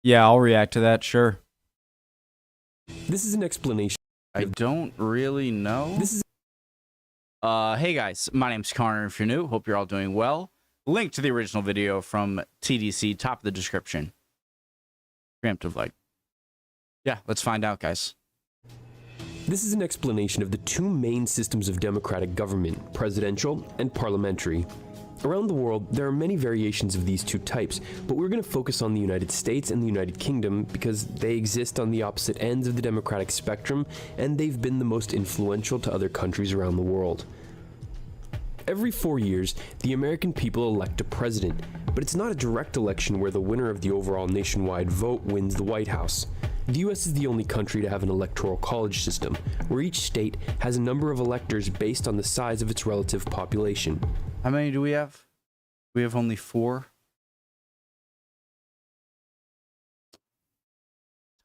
Yeah, I'll react to that, sure. This is an explanation. I don't really know. This is Hey guys, my name's Connor. If you're new, hope you're all doing well. Link to the original video from TDC, top of the description. Preemptive like. Yeah, let's find out, guys. This is an explanation of the two main systems of democratic government, presidential and parliamentary. Around the world, there are many variations of these two types, but we're going to focus on the United States and the United Kingdom because they exist on the opposite ends of the democratic spectrum, and they've been the most influential to other countries around the world. Every 4 years, the American people elect a president, but it's not a direct election where the winner of the overall nationwide vote wins the White House. The US is the only country to have an electoral college system, where each state has a number of electors based on the size of its relative population. How many do we have? We have only 4.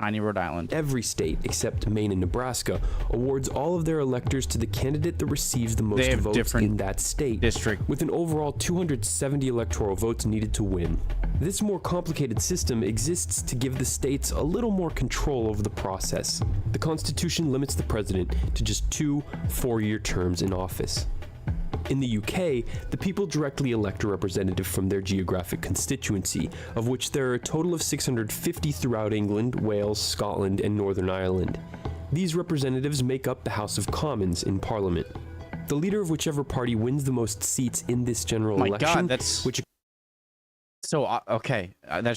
Tiny Rhode Island. Every state, except Maine and Nebraska, awards all of their electors to the candidate that receives the most votes in that state, with an overall 270 electoral votes needed to win. This more complicated system exists to give the states a little more control over the process. The Constitution limits the president to just 2 4-year terms in office. In the UK, the people directly elect a representative from their geographic constituency, of which there are a total of 650 throughout England, Wales, Scotland, and Northern Ireland. These representatives make up the House of Commons in Parliament. The leader of whichever party wins the most seats in this general election, that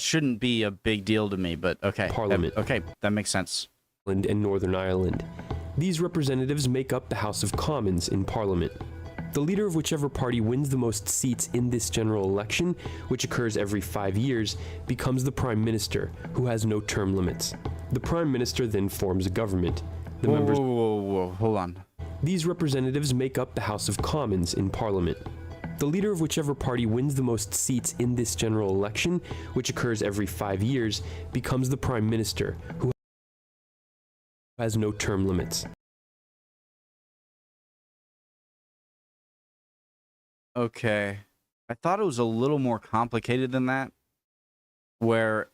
shouldn't be a big deal to me, but okay. Parliament. That makes sense. And Northern Ireland. These representatives make up the House of Commons in Parliament. The leader of whichever party wins the most seats in this general election, which occurs every 5 years, becomes the Prime Minister, who has no term limits. The Prime Minister then forms a government. Whoa, hold on. These representatives make up the House of Commons in Parliament. The leader of whichever party wins the most seats in this general election, which occurs every 5 years, becomes the Prime Minister, who has no term limits. Okay. I thought it was a little more complicated than that, where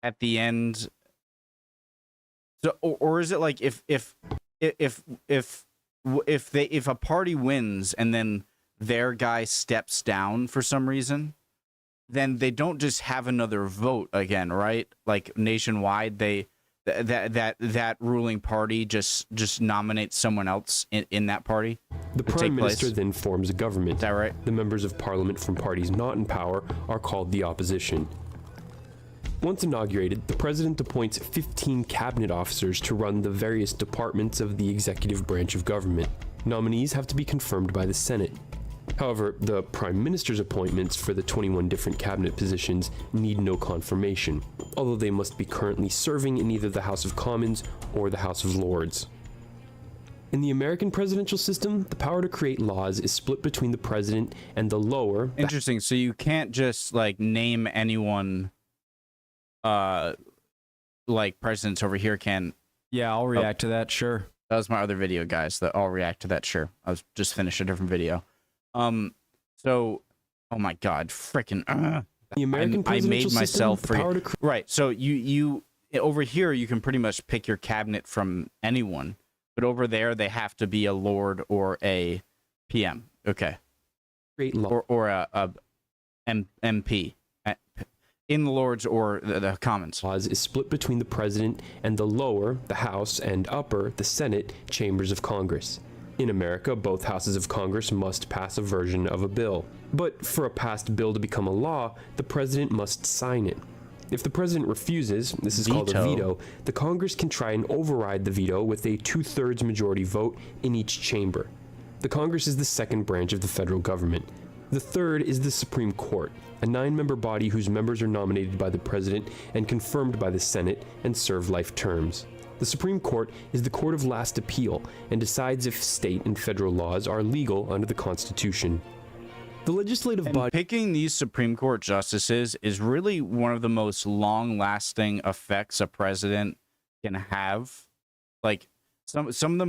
at the end, so or is it like if a party wins and then their guy steps down for some reason, then they don't just have another vote again, right? Like nationwide, that ruling party just nominates someone else in that party. The Prime Minister then forms a government. Is that right? The members of Parliament from parties not in power are called the opposition. Once inaugurated, the President appoints 15 cabinet officers to run the various departments of the executive branch of government. Nominees have to be confirmed by the Senate. However, the Prime Minister's appointments for the 21 different cabinet positions need no confirmation, although they must be currently serving in either the House of Commons or the House of Lords. In the American presidential system, the power to create laws is split between the president and the lower... Interesting. So you can't just, like, name anyone, like presidents over here can... Yeah, I'll react to that, sure. That was my other video, guys, that I'll react to that, sure. I was just finished a different video. So, oh my God, freaking, the American I made myself forget. Right, so you over here, you can pretty much pick your cabinet from anyone, but over there, they have to be a lord or a PM. Okay. Great law. Or a MP in the Lords or the Commons. Laws is split between the president and the lower, the House, and upper, the Senate, chambers of Congress. In America, both houses of Congress must pass a version of a bill. But for a passed bill to become a law, the president must sign it. If the president refuses, this is called a veto, the Congress can try and override the veto with a 2/3 majority vote in each chamber. The Congress is the second branch of the federal government. The third is the Supreme Court, a 9-member body whose members are nominated by the president and confirmed by the Senate and serve life terms. The Supreme Court is the court of last appeal and decides if state and federal laws are legal under the Constitution. The legislative body... Picking these Supreme Court justices is really one of the most long-lasting effects a president can have. Like, some of the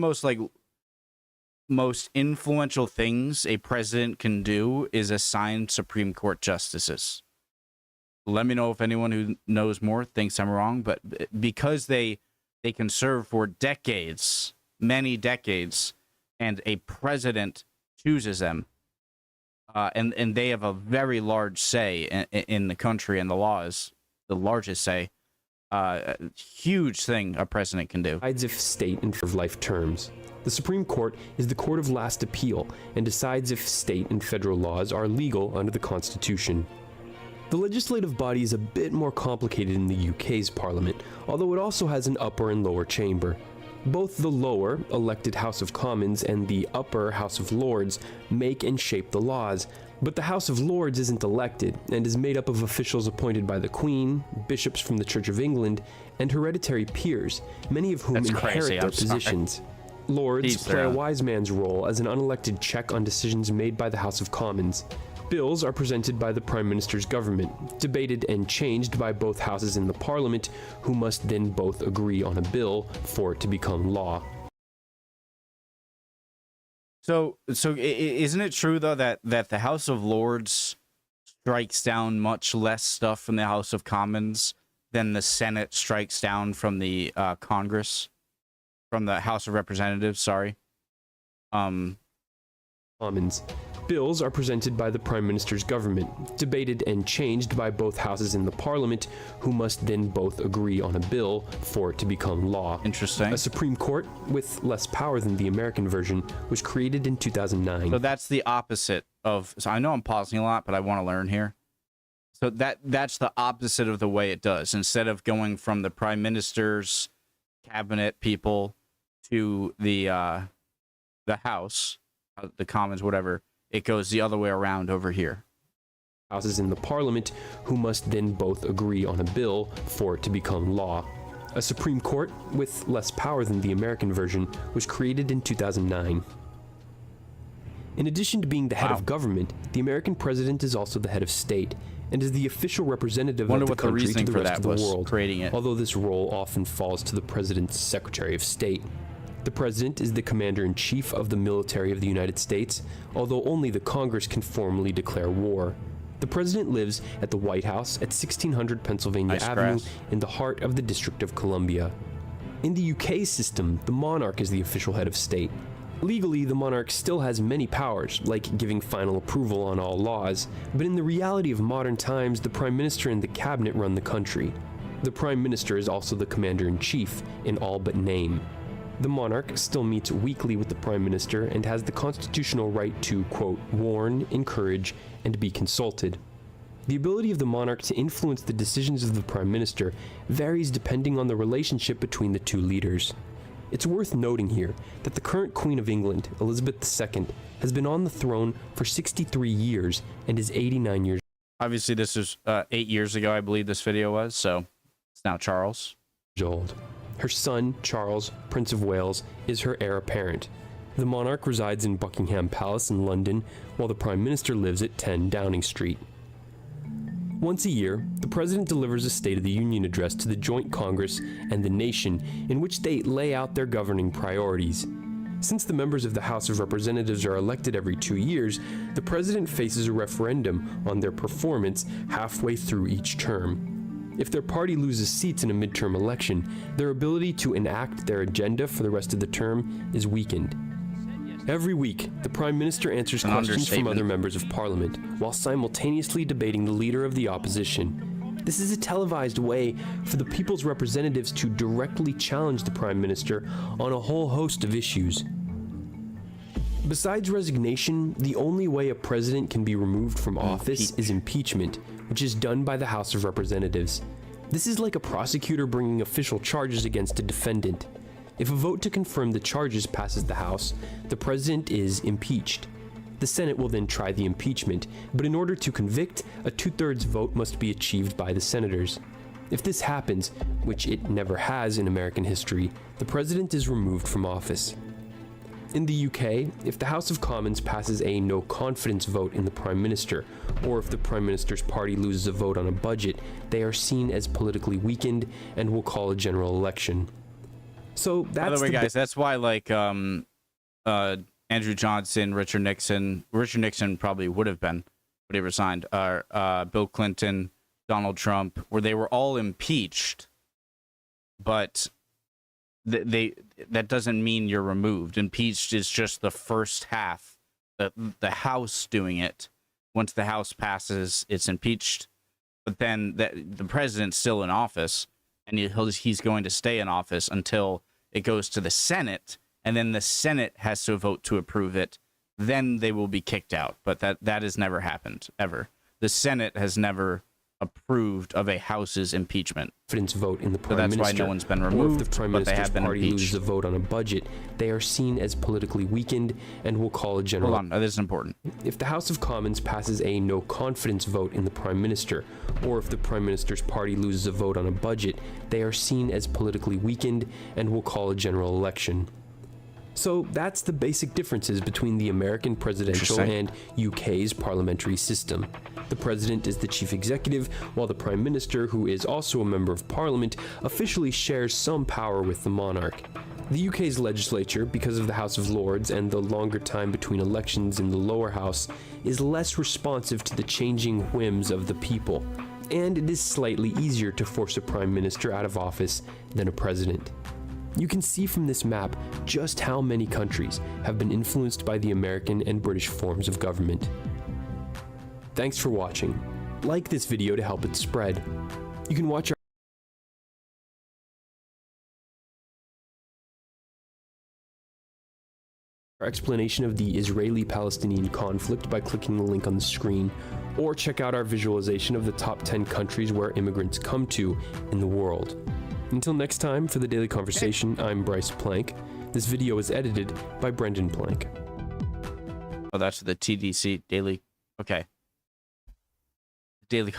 most influential things a president can do is assign Supreme Court justices. let me know if anyone who knows more thinks I'm wrong, but because they can serve for decades, many decades, and a president chooses them, and they have a very large say in the country and the laws, the largest say, huge thing a president can do. Decides if state and of life terms. The Supreme Court is the court of last appeal and decides if state and federal laws are legal under the Constitution. The legislative body is a bit more complicated in the UK's parliament, although it also has an upper and lower chamber. Both the lower, elected House of Commons, and the upper House of Lords make and shape the laws, but the House of Lords isn't elected and is made up of officials appointed by the Queen, bishops from the Church of England, and hereditary peers, many of whom inherit their positions. Lords play a wise man's role as an unelected check on decisions made by the House of Commons. Bills are presented by the Prime Minister's government, debated and changed by both houses in the Parliament, who must then both agree on a bill for it to become law. So isn't it true though that the House of Lords strikes down much less stuff from the House of Commons than the Senate strikes down from the Congress, from the House of Representatives? Sorry. Commons. Bills are presented by the Prime Minister's government, debated and changed by both houses in the Parliament, who must then both agree on a bill for it to become law. Interesting. A Supreme Court, with less power than the American version, was created in 2009. So that's the opposite of... So I know I'm pausing a lot, but I want to learn here. So that's the opposite of the way it does. Instead of going from the Prime Minister's cabinet people to the House, the Commons, whatever, it goes the other way around over here. Houses in the Parliament, who must then both agree on a bill for it to become law. A Supreme Court, with less power than the American version, was created in 2009. In addition to being the head of government, the American president is also the head of state, and is the official representative of the country to the rest of the world, although this role often falls to the president's Secretary of State. The president is the commander-in-chief of the military of the United States, although only the Congress can formally declare war. The president lives at the White House at 1600 Pennsylvania Avenue in the heart of the District of Columbia. In the UK system, the monarch is the official head of state. Legally, the monarch still has many powers, like giving final approval on all laws, but in the reality of modern times, the Prime Minister and the Cabinet run the country. The Prime Minister is also the commander-in-chief in all but name. The monarch still meets weekly with the Prime Minister and has the constitutional right to, quote, warn, encourage, and be consulted. The ability of the monarch to influence the decisions of the Prime Minister varies depending on the relationship between the two leaders. It's worth noting here that the current Queen of England, Elizabeth II, has been on the throne for 63 years and is 89 years Obviously, this is 8 years ago, I believe this video was, so it's now Charles. Old. Her son, Charles, Prince of Wales, is her heir apparent. The monarch resides in Buckingham Palace in London, while the Prime Minister lives at 10 Downing Street. Once a year, the President delivers a State of the Union address to the joint Congress and the nation, in which they lay out their governing priorities. Since the members of the House of Representatives are elected every 2 years, the President faces a referendum on their performance halfway through each term. If their party loses seats in a midterm election, their ability to enact their agenda for the rest of the term is weakened. Every week, the Prime Minister answers questions from other members of Parliament, while simultaneously debating the leader of the opposition. This is a televised way for the people's representatives to directly challenge the Prime Minister on a whole host of issues. Besides resignation, the only way a president can be removed from office is impeachment, which is done by the House of Representatives. This is like a prosecutor bringing official charges against a defendant. If a vote to confirm the charges passes the House, the president is impeached. The Senate will then try the impeachment, but in order to convict, a 2/3 vote must be achieved by the senators. If this happens, which it never has in American history, the president is removed from office. In the UK, if the House of Commons passes a no-confidence vote in the Prime Minister, or if the Prime Minister's party loses a vote on a budget, they are seen as politically weakened and will call a general election. So that's by the way, guys, that's why like Andrew Johnson, Richard Nixon probably would have been, but he resigned. Bill Clinton, Donald Trump, where they were all impeached, but that doesn't mean you're removed. Impeached is just the first half, the House doing it. Once the House passes, it's impeached, but then the president's still in office, and he's going to stay in office until it goes to the Senate, and then the Senate has to vote to approve it. Then they will be kicked out. But that has never happened, ever. The Senate has never approved of a House's impeachment. Confidence vote in the So prime that's minister. why no one's been Or removed, if the prime but they minister's have been party impeached. loses a vote on a budget, they are seen as politically weakened and will call a general. Hold on, this is important. If the House of Commons passes a no confidence vote in the prime minister, or if the prime minister's party loses a vote on a budget, they are seen as politically weakened and will call a general election. So that's the basic differences between the American presidential and UK's parliamentary system. The president is the chief executive, while the prime minister, who is also a member of parliament, officially shares some power with the monarch. The UK's legislature, because of the House of Lords and the longer time between elections in the lower house, is less responsive to the changing whims of the people, and it is slightly easier to force a prime minister out of office than a president. You can see from this map just how many countries have been influenced by the American and British forms of government. Thanks for watching. Like this video to help it spread. You can watch our explanation of the Israeli-Palestinian conflict by clicking the link on the screen, or check out our visualization of the top 10 countries where immigrants come to in the world. Until next time, for the Daily Conversation, I'm Bryce Plank. This video was edited by Brendan Plank. Oh, that's the TDC Daily. Okay. Daily.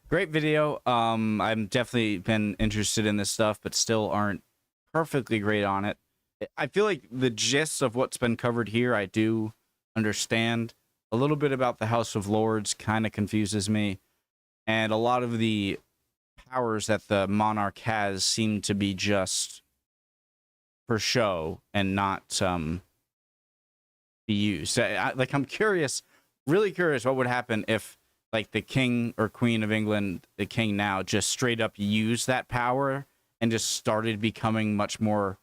Great video. I'm definitely been interested in this stuff, but still aren't perfectly great on it. I feel like the gist of what's been covered here, I do understand. A little bit about the House of Lords kind of confuses me. And a lot of the powers that the monarch has seem to be just for show and not be used. I'm curious, really curious, what would happen if, like, the king or queen of England, the king now, just straight up used that power and just started becoming much more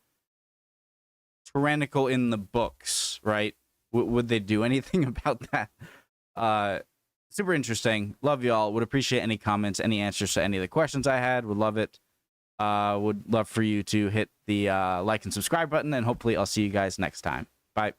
tyrannical in the books, right? Would they do anything about that? Super interesting. Love y'all. Would appreciate any comments, any answers to any of the questions I had. Would love it. Would love for you to hit the like and subscribe button, and hopefully I'll see you guys next time. Bye.